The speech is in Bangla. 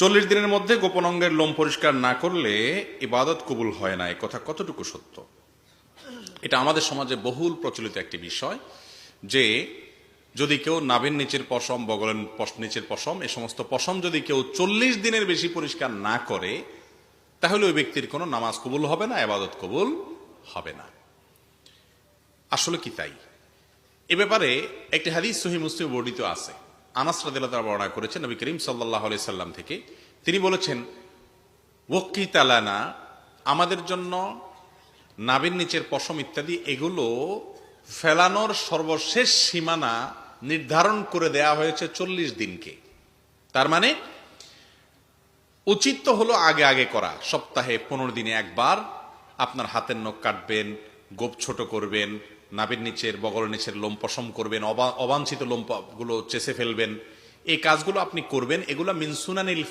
40 দিনের মধ্যে গোপন অঙ্গের লোম পরিষ্কার না করলে ইবাদত কবুল হয় না, এ কথা কতটুকু সত্য? এটা আমাদের সমাজে বহুল প্রচলিত একটি বিষয় যে যদি কেউ নাভির নিচের পশম, বগলের নিচের পশম, এই সমস্ত পশম যদি কেউ 40 দিনের বেশি পরিষ্কার না করে তাহলে ওই ব্যক্তির কোনো নামাজ কবুল হবে না, ইবাদত কবুল হবে না। আসলে কি তাই? এ ব্যাপারে একটি হাদিস সহিহ মুসলিম বর্ণিত আছে। আনাস রাদিয়াল্লাহু তাআলা বর্ণনা করেছেন নবী করিম সাল্লাল্লাহু আলাইহি সাল্লাম থেকে। তিনি বলেছেন, ওয়াক্কিত লানা, আমাদের জন্য নাভির নিচের পশম ইত্যাদি এগুলো ফেলানোর সর্বশেষ সীমানা নির্ধারণ করে দেয়া হয়েছে 40 দিনকে। তার মানে উচিত তো হলো আগে আগে করা, সপ্তাহে 15 দিনে একবার আপনার হাতের নখ কাটবেন, গোপ ছোট করবেন, নাভির নিচের বগলের নিচের লোম পশম করবেন, অবাঞ্ছিত লোমগুলো চেষে ফেলবেন, এই কাজগুলো আপনি করবেন। এগুলো মিন সুনানিল